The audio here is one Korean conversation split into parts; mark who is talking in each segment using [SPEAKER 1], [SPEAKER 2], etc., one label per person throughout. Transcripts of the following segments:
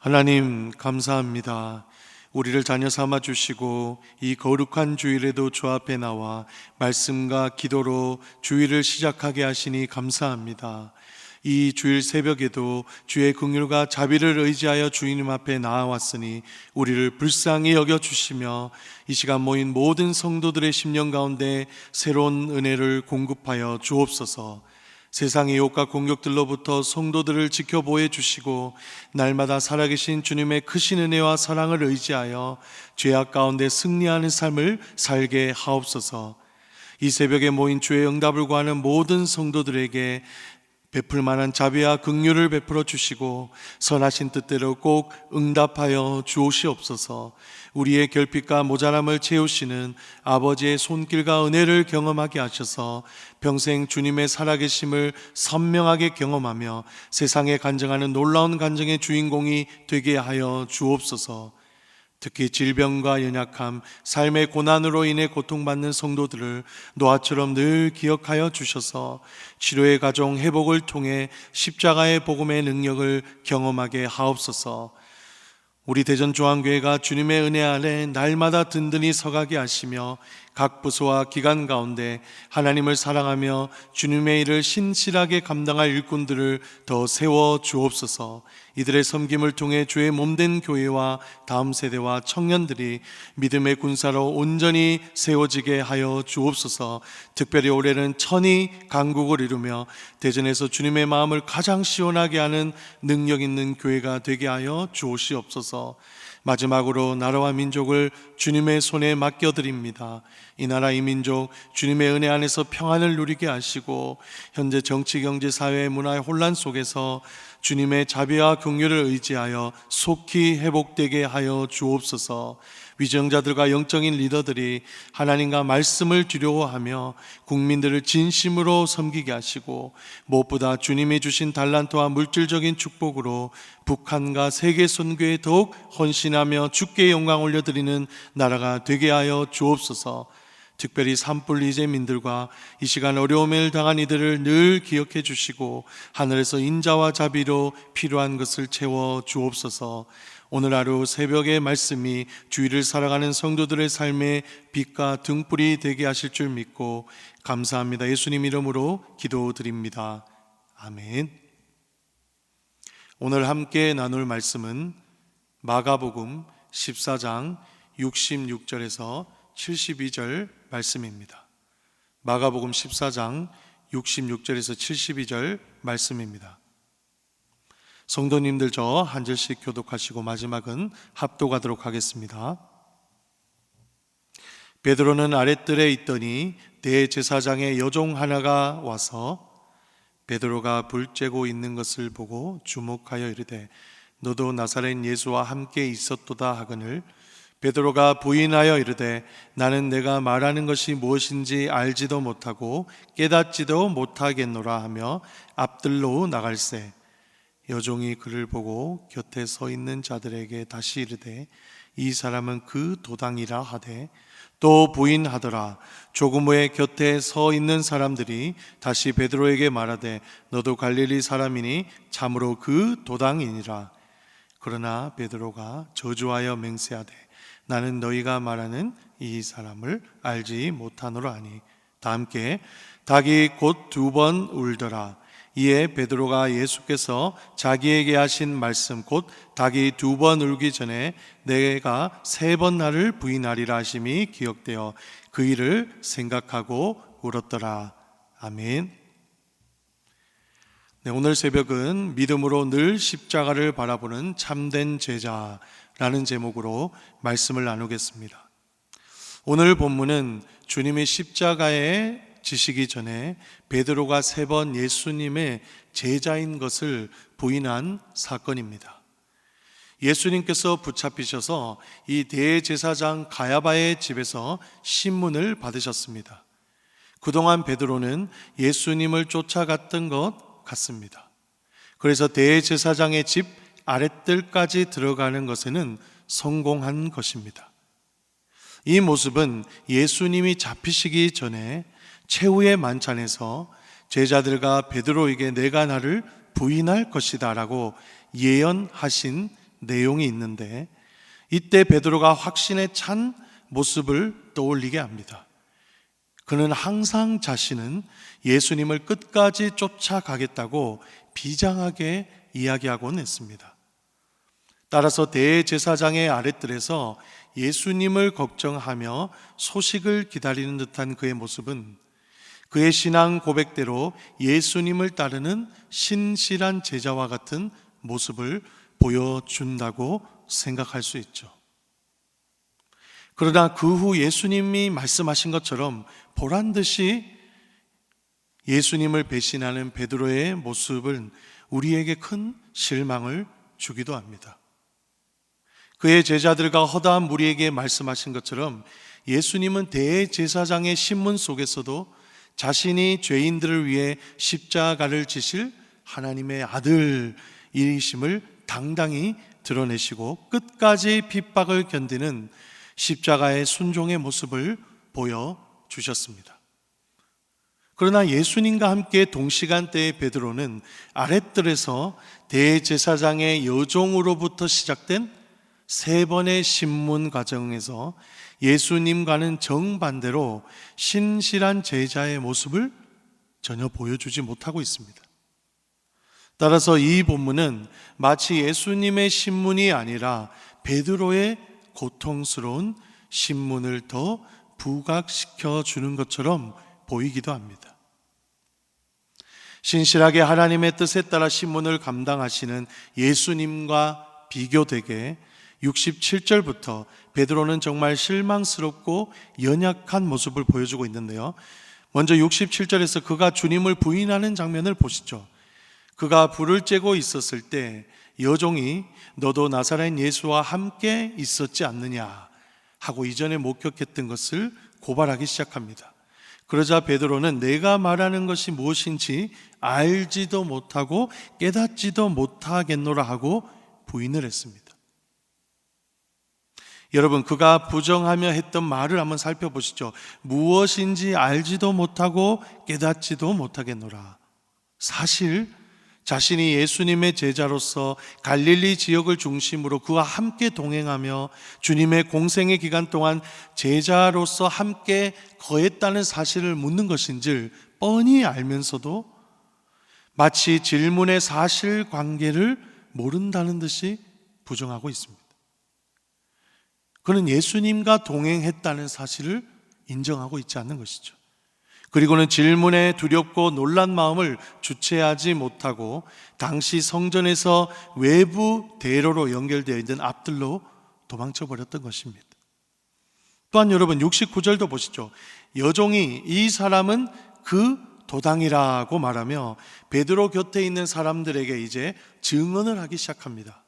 [SPEAKER 1] 하나님 감사합니다. 우리를 자녀 삼아 주시고 이 거룩한 주일에도 주 앞에 나와 말씀과 기도로 주일을 시작하게 하시니 감사합니다. 이 주일 새벽에도 주의 긍휼과 자비를 의지하여 주님 앞에 나아왔으니 우리를 불쌍히 여겨주시며 이 시간 모인 모든 성도들의 심령 가운데 새로운 은혜를 공급하여 주옵소서. 세상의 유혹과 공격들로부터 성도들을 지켜보호 주시고 날마다 살아계신 주님의 크신 은혜와 사랑을 의지하여 죄악 가운데 승리하는 삶을 살게 하옵소서. 이 새벽에 모인 주의 응답을 구하는 모든 성도들에게 베풀 만한 자비와 긍휼을 베풀어 주시고 선하신 뜻대로 꼭 응답하여 주옵시옵소서. 우리의 결핍과 모자람을 채우시는 아버지의 손길과 은혜를 경험하게 하셔서 평생 주님의 살아계심을 선명하게 경험하며 세상에 간증하는 놀라운 간증의 주인공이 되게 하여 주옵소서. 특히 질병과 연약함, 삶의 고난으로 인해 고통받는 성도들을 노아처럼 늘 기억하여 주셔서 치료의 과정 회복을 통해 십자가의 복음의 능력을 경험하게 하옵소서. 우리 대전중앙교회가 주님의 은혜 아래 날마다 든든히 서가게 하시며 각 부서와 기관 가운데 하나님을 사랑하며 주님의 일을 신실하게 감당할 일꾼들을 더 세워 주옵소서. 이들의 섬김을 통해 주의 몸된 교회와 다음 세대와 청년들이 믿음의 군사로 온전히 세워지게 하여 주옵소서. 특별히 올해는 천이 강국을 이루며 대전에서 주님의 마음을 가장 시원하게 하는 능력 있는 교회가 되게 하여 주옵시옵소서. 마지막으로 나라와 민족을 주님의 손에 맡겨드립니다. 이 나라 이 민족 주님의 은혜 안에서 평안을 누리게 하시고 현재 정치, 경제, 사회, 문화의 혼란 속에서 주님의 자비와 긍휼을 의지하여 속히 회복되게 하여 주옵소서. 위정자들과 영적인 리더들이 하나님과 말씀을 두려워하며 국민들을 진심으로 섬기게 하시고 무엇보다 주님이 주신 달란트와 물질적인 축복으로 북한과 세계 선교에 더욱 헌신하며 주께 영광 올려드리는 나라가 되게 하여 주옵소서. 특별히 산불 이재민들과 이 시간 어려움을 당한 이들을 늘 기억해 주시고 하늘에서 인자와 자비로 필요한 것을 채워 주옵소서. 오늘 하루 새벽의 말씀이 주일을 살아가는 성도들의 삶의 빛과 등불이 되게 하실 줄 믿고 감사합니다. 예수님 이름으로 기도드립니다. 아멘. 오늘 함께 나눌 말씀은 마가복음 14장 66절에서 72절 말씀입니다. 마가복음 14장 66절에서 72절 말씀입니다. 성도님들 저 한 절씩 교독하시고 마지막은 합독하도록 하겠습니다. 베드로는 아랫뜰에 있더니 대제사장의 여종 하나가 와서 베드로가 불 쬐고 있는 것을 보고 주목하여 이르되 너도 나사렛 예수와 함께 있었도다 하거늘 베드로가 부인하여 이르되 나는 내가 말하는 것이 무엇인지 알지도 못하고 깨닫지도 못하겠노라 하며 앞뜰로 나갈새 여종이 그를 보고 곁에 서 있는 자들에게 다시 이르되 이 사람은 그 도당이라 하되 또 부인하더라. 조금 후에 곁에 서 있는 사람들이 다시 베드로에게 말하되 너도 갈릴리 사람이니 참으로 그 도당이니라. 그러나 베드로가 저주하여 맹세하되 나는 너희가 말하는 이 사람을 알지 못하노라 하니 다 함께 닭이 곧 2번 울더라. 이에 베드로가 예수께서 자기에게 하신 말씀 곧 닭이 2번 울기 전에 내가 3번 나를 부인하리라 하심이 기억되어 그 일을 생각하고 울었더라. 아멘. 네, 오늘 새벽은 믿음으로 늘 십자가를 바라보는 참된 제자라는 제목으로 말씀을 나누겠습니다. 오늘 본문은 주님이 십자가에 지시기 전에 베드로가 3번 예수님의 제자인 것을 부인한 사건입니다. 예수님께서 붙잡히셔서 이 대제사장 가야바의 집에서 신문을 받으셨습니다. 그동안 베드로는 예수님을 쫓아갔던 것 같습니다. 그래서 대제사장의 집 아랫뜰까지 들어가는 것에는 성공한 것입니다. 이 모습은 예수님이 잡히시기 전에 최후의 만찬에서 제자들과 베드로에게 내가 나를 부인할 것이다 라고 예언하신 내용이 있는데, 이때 베드로가 확신에 찬 모습을 떠올리게 합니다. 그는 항상 자신은 예수님을 끝까지 쫓아가겠다고 비장하게 이야기하곤 했습니다. 따라서 대제사장의 아랫뜰에서 예수님을 걱정하며 소식을 기다리는 듯한 그의 모습은 그의 신앙 고백대로 예수님을 따르는 신실한 제자와 같은 모습을 보여준다고 생각할 수 있죠. 그러나 그 후 예수님이 말씀하신 것처럼 보란듯이 예수님을 배신하는 베드로의 모습은 우리에게 큰 실망을 주기도 합니다. 그의 제자들과 허다한 무리에게 말씀하신 것처럼 예수님은 대제사장의 신문 속에서도 자신이 죄인들을 위해 십자가를 지실 하나님의 아들이심을 당당히 드러내시고 끝까지 핍박을 견디는 십자가의 순종의 모습을 보여주셨습니다. 그러나 예수님과 함께 동시간대의 베드로는 아랫뜰에서 대제사장의 여종으로부터 시작된 3번의 신문 과정에서 예수님과는 정반대로 신실한 제자의 모습을 전혀 보여주지 못하고 있습니다. 따라서 이 본문은 마치 예수님의 신문이 아니라 베드로의 고통스러운 신문을 더 부각시켜 주는 것처럼 보이기도 합니다. 신실하게 하나님의 뜻에 따라 신문을 감당하시는 예수님과 비교되게 67절부터 베드로는 정말 실망스럽고 연약한 모습을 보여주고 있는데요. 먼저 67절에서 그가 주님을 부인하는 장면을 보시죠. 그가 불을 쬐고 있었을 때 여종이 너도 나사렛 예수와 함께 있었지 않느냐 하고 이전에 목격했던 것을 고발하기 시작합니다. 그러자 베드로는 내가 말하는 것이 무엇인지 알지도 못하고 깨닫지도 못하겠노라 하고 부인을 했습니다. 여러분, 그가 부정하며 했던 말을 한번 살펴보시죠. 무엇인지 알지도 못하고 깨닫지도 못하겠노라. 사실 자신이 예수님의 제자로서 갈릴리 지역을 중심으로 그와 함께 동행하며 주님의 공생의 기간 동안 제자로서 함께 거했다는 사실을 묻는 것인지 뻔히 알면서도 마치 질문의 사실관계를 모른다는 듯이 부정하고 있습니다. 그는 예수님과 동행했다는 사실을 인정하고 있지 않는 것이죠. 그리고는 질문에 두렵고 놀란 마음을 주체하지 못하고 당시 성전에서 외부 대로로 연결되어 있는 앞뜰로 도망쳐 버렸던 것입니다. 또한 여러분 69절도 보시죠. 여종이 이 사람은 그 도당이라고 말하며 베드로 곁에 있는 사람들에게 이제 증언을 하기 시작합니다.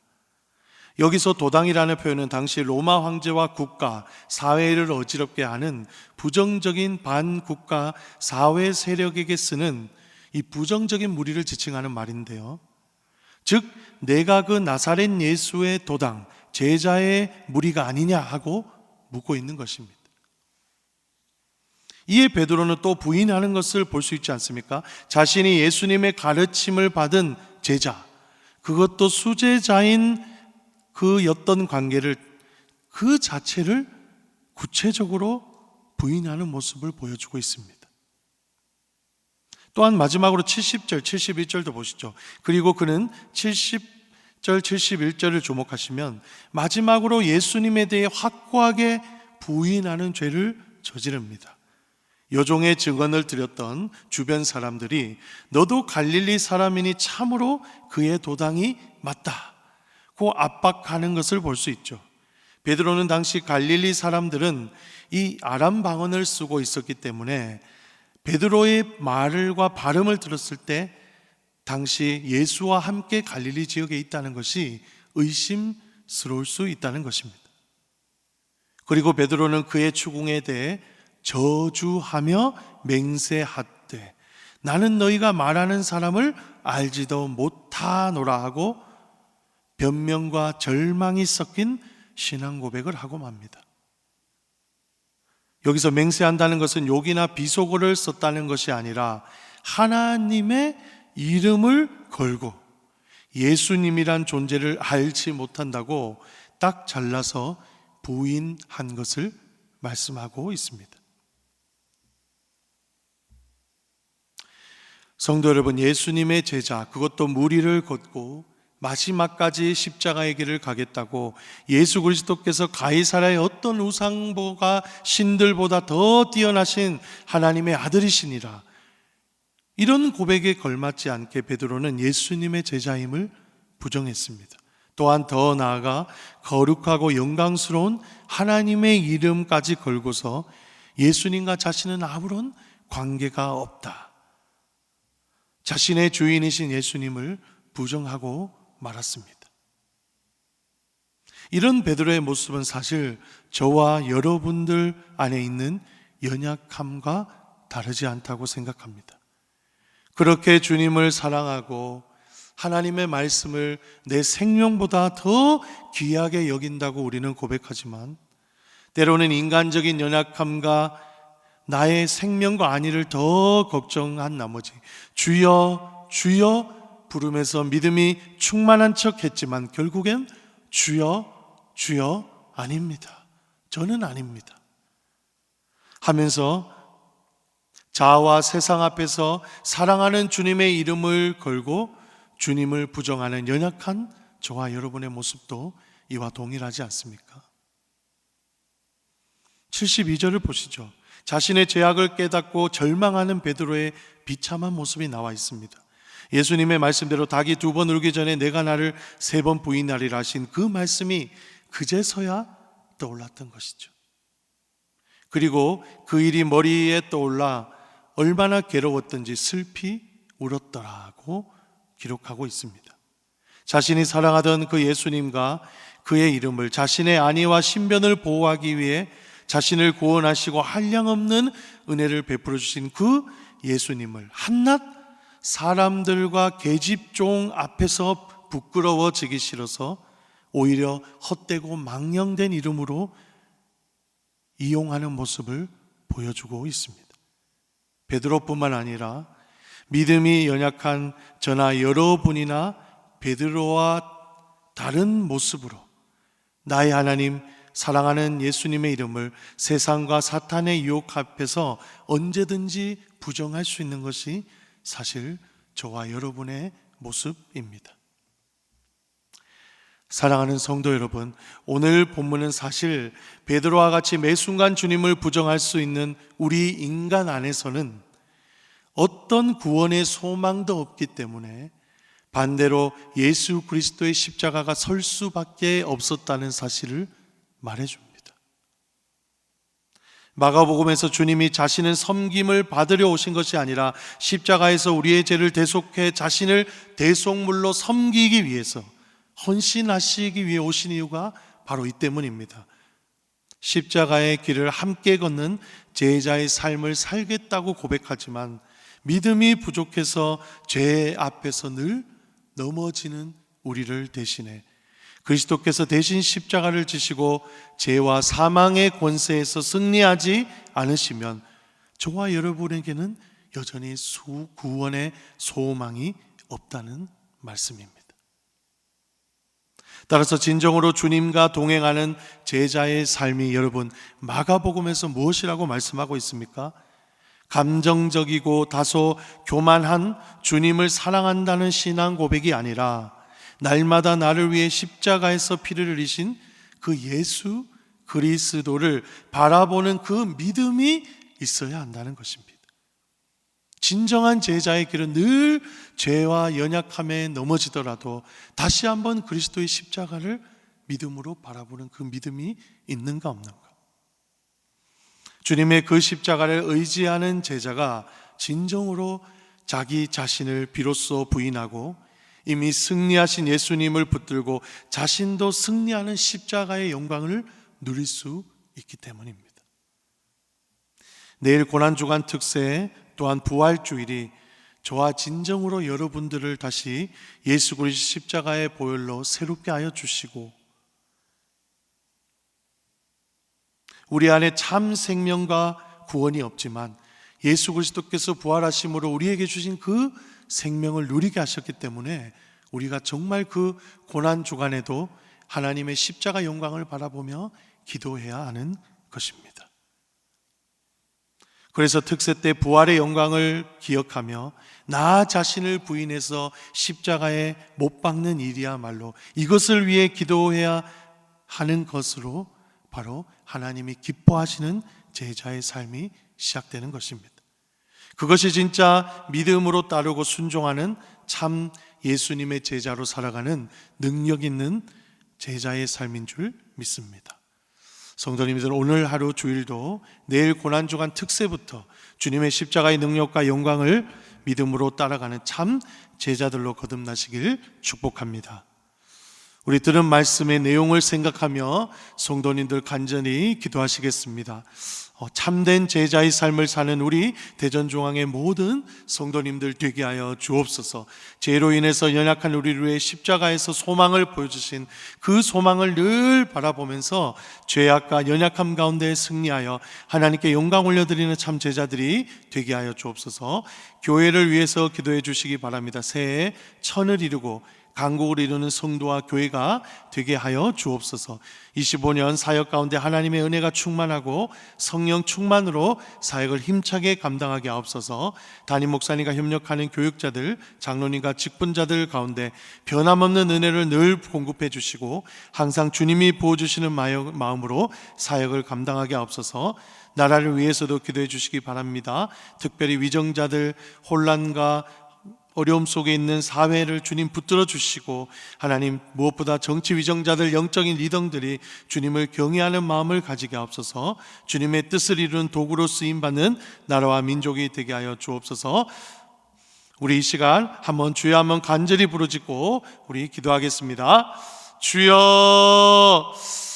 [SPEAKER 1] 여기서 도당이라는 표현은 당시 로마 황제와 국가, 사회를 어지럽게 하는 부정적인 반국가 사회 세력에게 쓰는 이 부정적인 무리를 지칭하는 말인데요. 즉 내가 그 나사렛 예수의 도당, 제자의 무리가 아니냐 하고 묻고 있는 것입니다. 이에 베드로는 또 부인하는 것을 볼 수 있지 않습니까? 자신이 예수님의 가르침을 받은 제자, 그것도 수제자인 그였던 관계를 그 자체를 구체적으로 부인하는 모습을 보여주고 있습니다. 또한 마지막으로 70절, 71절도 보시죠. 그리고 그는 70절, 71절을 주목하시면 마지막으로 예수님에 대해 확고하게 부인하는 죄를 저지릅니다. 여종의 증언을 드렸던 주변 사람들이 너도 갈릴리 사람이니 참으로 그의 도당이 맞다 고 압박하는 것을 볼 수 있죠. 베드로는 당시 갈릴리 사람들은 이 아람 방언을 쓰고 있었기 때문에 베드로의 말과 발음을 들었을 때 당시 예수와 함께 갈릴리 지역에 있다는 것이 의심스러울 수 있다는 것입니다. 그리고 베드로는 그의 추궁에 대해 저주하며 맹세하되 나는 너희가 말하는 사람을 알지도 못하노라 하고 변명과 절망이 섞인 신앙 고백을 하고 맙니다. 여기서 맹세한다는 것은 욕이나 비속어를 썼다는 것이 아니라 하나님의 이름을 걸고 예수님이란 존재를 알지 못한다고 딱 잘라서 부인한 것을 말씀하고 있습니다. 성도 여러분, 예수님의 제자, 그것도 무리를 걷고 마지막까지 십자가의 길을 가겠다고 예수 그리스도께서 가이사라의 어떤 우상보가 신들보다 더 뛰어나신 하나님의 아들이시니라, 이런 고백에 걸맞지 않게 베드로는 예수님의 제자임을 부정했습니다. 또한 더 나아가 거룩하고 영광스러운 하나님의 이름까지 걸고서 예수님과 자신은 아무런 관계가 없다, 자신의 주인이신 예수님을 부정하고 말았습니다. 이런 베드로의 모습은 사실 저와 여러분들 안에 있는 연약함과 다르지 않다고 생각합니다. 그렇게 주님을 사랑하고 하나님의 말씀을 내 생명보다 더 귀하게 여긴다고 우리는 고백하지만, 때로는 인간적인 연약함과 나의 생명과 안위를 더 걱정한 나머지 주여 주여 부르면서 믿음이 충만한 척 했지만 결국엔 주여 주여 아닙니다, 저는 아닙니다 하면서 자아와 세상 앞에서 사랑하는 주님의 이름을 걸고 주님을 부정하는 연약한 저와 여러분의 모습도 이와 동일하지 않습니까? 72절을 보시죠. 자신의 죄악을 깨닫고 절망하는 베드로의 비참한 모습이 나와 있습니다. 예수님의 말씀대로 닭이 2번 울기 전에 내가 나를 3번 부인하리라 하신 그 말씀이 그제서야 떠올랐던 것이죠. 그리고 그 일이 머리에 떠올라 얼마나 괴로웠던지 슬피 울었더라고 기록하고 있습니다. 자신이 사랑하던 그 예수님과 그의 이름을, 자신의 안위와 신변을 보호하기 위해 자신을 구원하시고 한량없는 은혜를 베풀어 주신 그 예수님을 한낱 사람들과 계집종 앞에서 부끄러워지기 싫어서 오히려 헛되고 망령된 이름으로 이용하는 모습을 보여주고 있습니다. 베드로뿐만 아니라 믿음이 연약한 저나 여러분이나 베드로와 다른 모습으로 나의 하나님, 사랑하는 예수님의 이름을 세상과 사탄의 유혹 앞에서 언제든지 부정할 수 있는 것이 사실 저와 여러분의 모습입니다. 사랑하는 성도 여러분, 오늘 본문은 사실 베드로와 같이 매 순간 주님을 부정할 수 있는 우리 인간 안에서는 어떤 구원의 소망도 없기 때문에 반대로 예수 그리스도의 십자가가 설 수밖에 없었다는 사실을 말해줍니다. 마가복음에서 주님이 자신은 섬김을 받으려 오신 것이 아니라 십자가에서 우리의 죄를 대속해 자신을 대속물로 섬기기 위해서, 헌신하시기 위해 오신 이유가 바로 이 때문입니다. 십자가의 길을 함께 걷는 제자의 삶을 살겠다고 고백하지만 믿음이 부족해서 죄 앞에서 늘 넘어지는 우리를 대신해 그리스도께서 대신 십자가를 지시고 죄와 사망의 권세에서 승리하지 않으시면 저와 여러분에게는 여전히 구원의 소망이 없다는 말씀입니다. 따라서 진정으로 주님과 동행하는 제자의 삶이, 여러분, 마가복음에서 무엇이라고 말씀하고 있습니까? 감정적이고 다소 교만한 주님을 사랑한다는 신앙 고백이 아니라 날마다 나를 위해 십자가에서 피를 흘리신 그 예수 그리스도를 바라보는 그 믿음이 있어야 한다는 것입니다. 진정한 제자의 길은 늘 죄와 연약함에 넘어지더라도 다시 한번 그리스도의 십자가를 믿음으로 바라보는 그 믿음이 있는가 없는가. 주님의 그 십자가를 의지하는 제자가 진정으로 자기 자신을 비로소 부인하고 이미 승리하신 예수님을 붙들고 자신도 승리하는 십자가의 영광을 누릴 수 있기 때문입니다. 내일 고난주간 특세 또한 부활주일이 저와 진정으로 여러분들을 다시 예수 그리스도 십자가의 보혈로 새롭게 하여 주시고 우리 안에 참 생명과 구원이 없지만 예수 그리스도께서 부활하심으로 우리에게 주신 그 생명을 누리게 하셨기 때문에 우리가 정말 그 고난 주간에도 하나님의 십자가 영광을 바라보며 기도해야 하는 것입니다. 그래서 특세 때 부활의 영광을 기억하며 나 자신을 부인해서 십자가에 못 박는 일이야말로 이것을 위해 기도해야 하는 것으로 바로 하나님이 기뻐하시는 제자의 삶이 시작되는 것입니다. 그것이 진짜 믿음으로 따르고 순종하는 참 예수님의 제자로 살아가는 능력 있는 제자의 삶인 줄 믿습니다. 성도님들, 오늘 하루 주일도 내일 고난주간 특세부터 주님의 십자가의 능력과 영광을 믿음으로 따라가는 참 제자들로 거듭나시길 축복합니다. 우리 들은 말씀의 내용을 생각하며 성도님들 간절히 기도하시겠습니다. 참된 제자의 삶을 사는 우리 대전중앙의 모든 성도님들 되게 하여 주옵소서. 죄로 인해서 연약한 우리를 위해 십자가에서 소망을 보여주신 그 소망을 늘 바라보면서 죄악과 연약함 가운데 승리하여 하나님께 영광 올려드리는 참 제자들이 되게 하여 주옵소서. 교회를 위해서 기도해 주시기 바랍니다. 새해 천을 이루고 강국을 이루는 성도와 교회가 되게 하여 주옵소서. 25년 사역 가운데 하나님의 은혜가 충만하고 성령 충만으로 사역을 힘차게 감당하게 하옵소서. 담임 목사님과 협력하는 교육자들, 장로님과 직분자들 가운데 변함없는 은혜를 늘 공급해 주시고 항상 주님이 부어주시는 마음으로 사역을 감당하게 하옵소서. 나라를 위해서도 기도해 주시기 바랍니다. 특별히 위정자들, 혼란과 어려움 속에 있는 사회를 주님 붙들어 주시고, 하나님 무엇보다 정치 위정자들, 영적인 리더들이 주님을 경외하는 마음을 가지게 하옵소서. 주님의 뜻을 이루는 도구로 쓰임받는 나라와 민족이 되게 하여 주옵소서. 우리 이 시간 한번 주여 한번 간절히 부르짖고 우리 기도하겠습니다. 주여,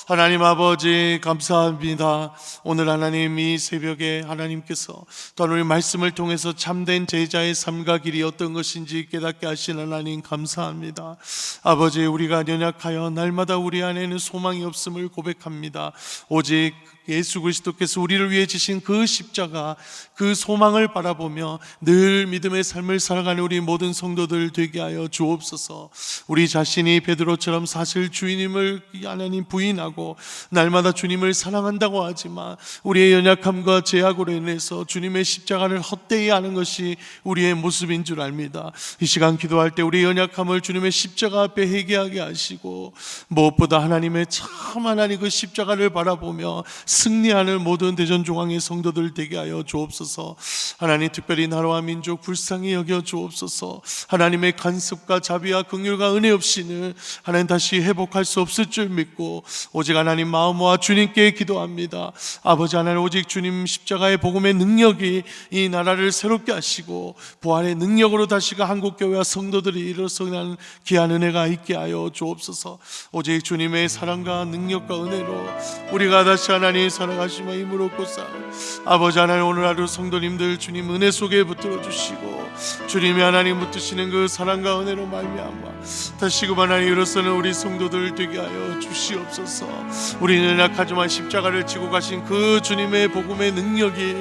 [SPEAKER 1] 하나님 아버지 감사합니다. 오늘 하나님 이 새벽에 하나님께서 또한 우리 말씀을 통해서 참된 제자의 삶과 길이 어떤 것인지 깨닫게 하신 하나님 감사합니다. 아버지, 우리가 연약하여 날마다 우리 안에는 소망이 없음을 고백합니다. 오직 예수 그리스도께서 우리를 위해 지신 그 십자가, 그 소망을 바라보며 늘 믿음의 삶을 살아가는 우리 모든 성도들 되게 하여 주옵소서. 우리 자신이 베드로처럼 사실 주님을 하나님 부인하고 날마다 주님을 사랑한다고 하지만 우리의 연약함과 죄악으로 인해서 주님의 십자가를 헛되이 하는 것이 우리의 모습인 줄 압니다. 이 시간 기도할 때 우리의 연약함을 주님의 십자가 앞에 회개하게 하시고, 무엇보다 하나님의 참 하나님 그 십자가를 바라보며 승리하는 모든 대전중앙의 성도들 되게 하여 주옵소서. 하나님 특별히 나라와 민족 불쌍히 여겨 주옵소서. 하나님의 간섭과 자비와 긍휼과 은혜 없이는 하나님 다시 회복할 수 없을 줄 믿고 오직 하나님 마음 모아 주님께 기도합니다. 아버지 하나님, 오직 주님 십자가의 복음의 능력이 이 나라를 새롭게 하시고 부활의 능력으로 다시가 한국교회와 성도들이 일어서는 귀한 은혜가 있게 하여 주옵소서. 오직 주님의 사랑과 능력과 은혜로 우리가 다시 하나님 살아가시며 힘을 얻고 아버지 하나님, 오늘 하루 성도님들 주님 은혜 속에 붙들어 주시고 주님이 하나님 붙드시는 그 사랑과 은혜로 말미암아 다시금 하나님 일어서는 우리 성도들 되게 하여 주시옵소서. 우리는 연약하지만 십자가를 지고 가신 그 주님의 복음의 능력이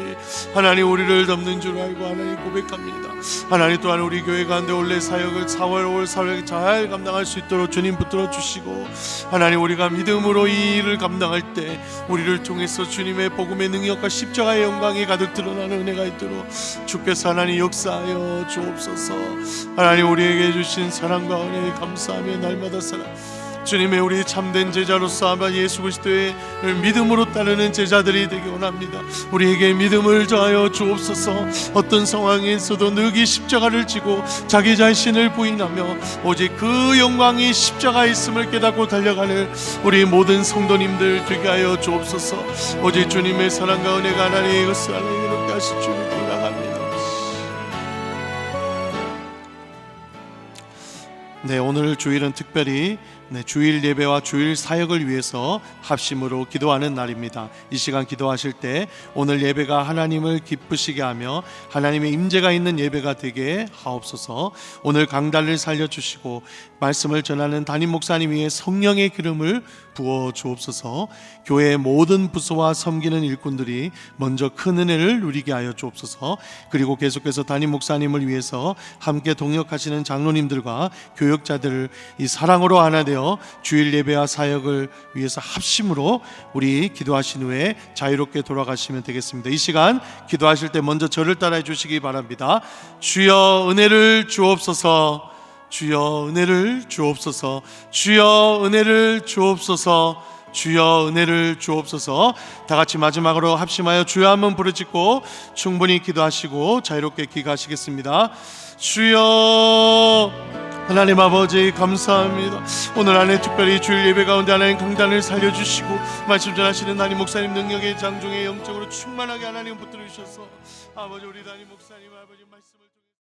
[SPEAKER 1] 하나님 우리를 덮는 줄 알고 하나님 고백합니다. 하나님 또한 우리 교회 가운데 올해 사역을 4월 5월 사역을 잘 감당할 수 있도록 주님 붙들어 주시고, 하나님 우리가 믿음으로 이 일을 감당할 때 우리를 통해서 주님의 복음의 능력과 십자가의 영광이 가득 드러나는 은혜가 있도록 주께서 하나님 역사하여 주옵소서. 하나님 우리에게 주신 사랑과 은혜에 감사하며 날마다 주님의 우리 참된 제자로서 아마 예수 그리스도의 믿음으로 따르는 제자들이 되기 원합니다. 우리에게 믿음을 더하여 주옵소서. 어떤 상황에서도 늘 십자가를 지고 자기 자신을 부인하며 오직 그 영광이 십자가에 있음을 깨닫고 달려가는 우리 모든 성도님들 되게 하여 주옵소서. 오직 주님의 사랑과 은혜가 하나님의 것을 하나님 이롭게 하실 줄 믿고 나갑니다. 네, 오늘 주일은 특별히 주일 예배와 주일 사역을 위해서 합심으로 기도하는 날입니다. 이 시간 기도하실 때 오늘 예배가 하나님을 기쁘시게 하며 하나님의 임재가 있는 예배가 되게 하옵소서. 오늘 강단을 살려주시고 말씀을 전하는 담임 목사님 위에 성령의 기름을 부어 주옵소서. 교회의 모든 부서와 섬기는 일꾼들이 먼저 큰 은혜를 누리게 하여 주옵소서. 그리고 계속해서 담임 목사님을 위해서 함께 동역하시는 장로님들과 교역자들을 이 사랑으로 하나 되어 주일 예배와 사역을 위해서 합심으로 우리 기도하신 후에 자유롭게 돌아가시면 되겠습니다. 이 시간 기도하실 때 먼저 저를 따라해 주시기 바랍니다. 주여 은혜를 주옵소서. 주여 은혜를 주옵소서. 주여 은혜를 주옵소서. 주여 은혜를 주옵소서. 다 같이 마지막으로 합심하여 주여 한번 부르짖고 충분히 기도하시고 자유롭게 귀가하시겠습니다. 주여. 하나님 아버지 감사합니다. 오늘 안에 특별히 주일 예배 가운데 하나님 강단을 살려주시고 말씀 전하시는 담임 목사님 능력의 장중에 영적으로 충만하게 하나님 붙들어 주셔서 아버지 우리 담임 목사님 아버지 말씀을